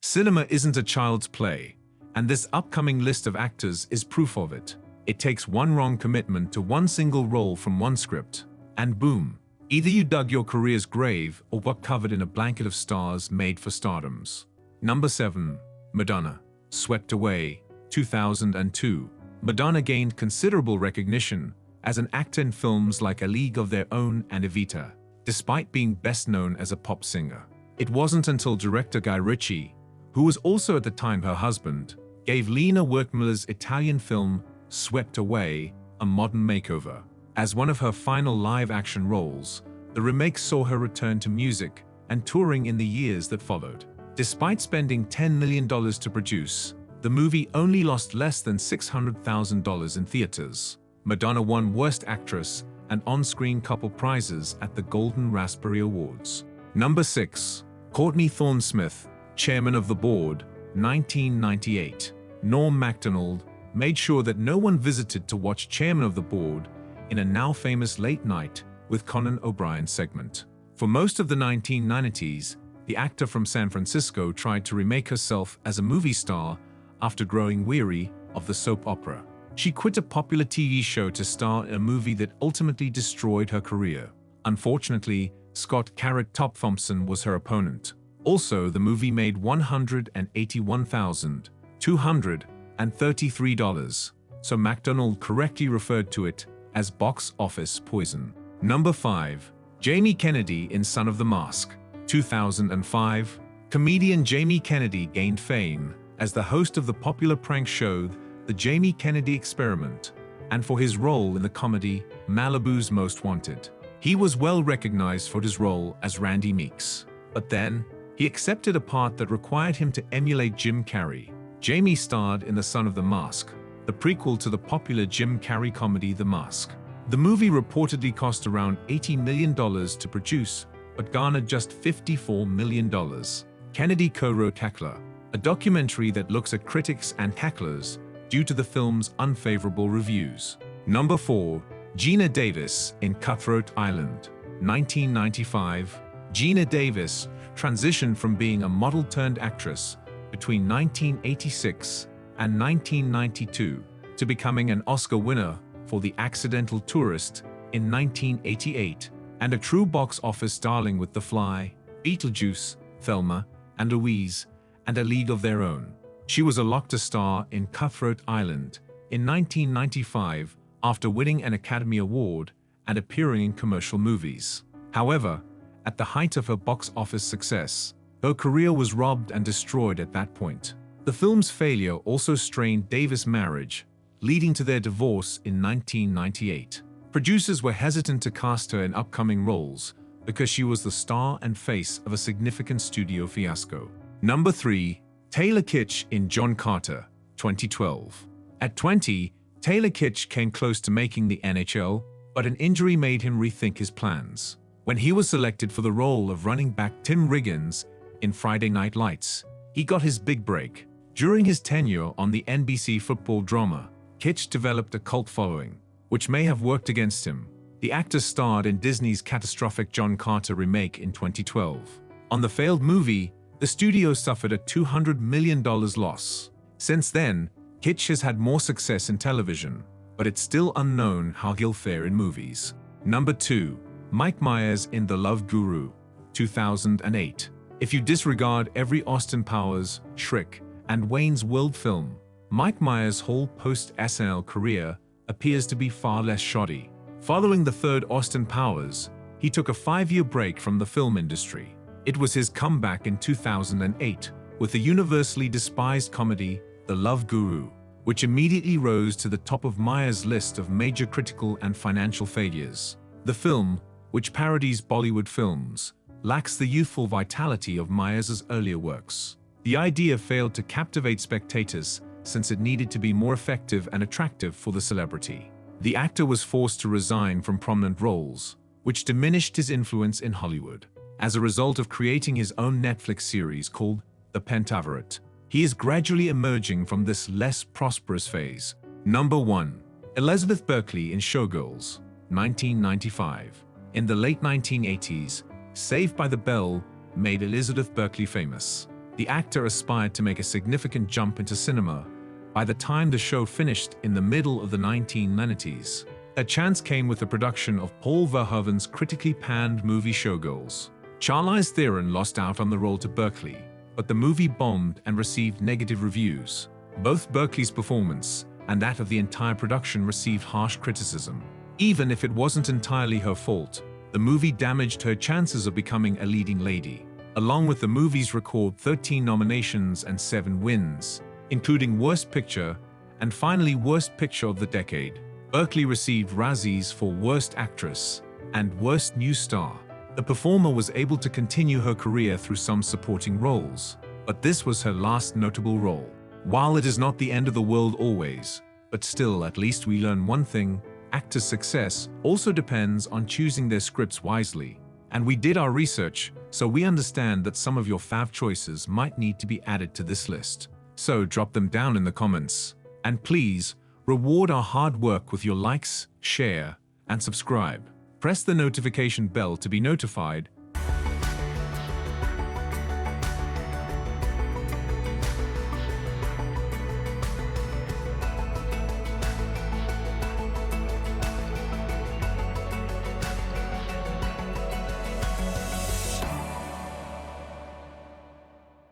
Cinema isn't a child's play, and this upcoming list of actors is proof of it. It takes one wrong commitment to one single role from one script, and boom, either you dug your career's grave or got covered in a blanket of stars made for stardoms. Number 7. Madonna. Swept Away, 2002. Madonna gained considerable recognition as an actor in films like A League of Their Own and Evita, despite being best known as a pop singer. It wasn't until director Guy Ritchie, who was also at the time her husband, gave Lena Wertmüller's Italian film Swept Away a modern makeover. As one of her final live-action roles, the remake saw her return to music and touring in the years that followed. Despite spending $10 million to produce, the movie only lost less than $600,000 in theaters. Madonna won Worst Actress and On-Screen Couple prizes at the Golden Raspberry Awards. Number 6. Courtney Thorne-Smith, Chairman of the Board, 1998. Norm Macdonald made sure that no one visited to watch Chairman of the Board in a now-famous Late Night with Conan O'Brien segment. For most of the 1990s, the actor from San Francisco tried to remake herself as a movie star after growing weary of the soap opera. She quit a popular TV show to star in a movie that ultimately destroyed her career. Unfortunately, Scott Carrot Top Thompson was her opponent. Also, the movie made $181,233, so MacDonald correctly referred to it as box office poison. Number 5. Jamie Kennedy in Son of the Mask, 2005. Comedian Jamie Kennedy gained fame as the host of the popular prank show The Jamie Kennedy Experiment, and for his role in the comedy Malibu's Most Wanted. He was well recognized for his role as Randy Meeks, but then he accepted a part that required him to emulate Jim Carrey. Jamie starred in The Son of the Mask, the prequel to the popular Jim Carrey comedy The Mask. The movie reportedly cost around $80 million to produce, but garnered just $54 million. Kennedy co-wrote Heckler, a documentary that looks at critics and hecklers due to the film's unfavorable reviews. Number 4. Geena Davis in Cutthroat Island, 1995. Geena Davis transitioned from being a model-turned-actress between 1986 and 1992 to becoming an Oscar winner for The Accidental Tourist in 1988 and a true box office darling with The Fly, Beetlejuice, Thelma and Louise, and A League of Their Own. She was a lock to star in Cutthroat Island in 1995 after winning an Academy Award and appearing in commercial movies. However, at the height of her box office success, her career was robbed and destroyed at that point. The film's failure also strained Davis' marriage, leading to their divorce in 1998. Producers were hesitant to cast her in upcoming roles because she was the star and face of a significant studio fiasco. Number 3. Taylor Kitsch in John Carter, 2012. At 20, Taylor Kitsch came close to making the NHL, but an injury made him rethink his plans. When he was selected for the role of running back Tim Riggins in Friday Night Lights, he got his big break. During his tenure on the NBC football drama, Kitsch developed a cult following, which may have worked against him. The actor starred in Disney's catastrophic John Carter remake in 2012. On the failed movie, the studio suffered a $200 million loss. Since then, Kitsch has had more success in television, but it's still unknown how he'll fare in movies. Number 2. Mike Myers in The Love Guru, 2008. If you disregard every Austin Powers, Shrek, and Wayne's World film, Mike Myers' whole post-SNL career appears to be far less shoddy. Following the third Austin Powers, he took a 5-year break from the film industry. It was his comeback in 2008 with the universally despised comedy The Love Guru, which immediately rose to the top of Myers' list of major critical and financial failures. The film, which parodies Bollywood films, lacks the youthful vitality of Myers' earlier works. The idea failed to captivate spectators since it needed to be more effective and attractive for the celebrity. The actor was forced to resign from prominent roles, which diminished his influence in Hollywood. As a result of creating his own Netflix series called The Pentaverate, he is gradually emerging from this less prosperous phase. Number 1. Elizabeth Berkley in Showgirls, 1995. In the late 1980s, Saved by the Bell made Elizabeth Berkley famous. The actor aspired to make a significant jump into cinema by the time the show finished in the middle of the 1990s. A chance came with the production of Paul Verhoeven's critically panned movie Showgirls. Charlize Theron lost out on the role to Berkeley, but the movie bombed and received negative reviews. Both Berkeley's performance and that of the entire production received harsh criticism. Even if it wasn't entirely her fault, the movie damaged her chances of becoming a leading lady. Along with the movie's record 13 nominations and 7 wins, including Worst Picture and finally Worst Picture of the Decade, Berkeley received Razzies for Worst Actress and Worst New Star. The performer was able to continue her career through some supporting roles, but this was her last notable role. While it is not the end of the world always, but still at least we learn one thing: actors' success also depends on choosing their scripts wisely. And we did our research, so we understand that some of your fav choices might need to be added to this list. So drop them down in the comments. And please, reward our hard work with your likes, share, and subscribe. Press the notification bell to be notified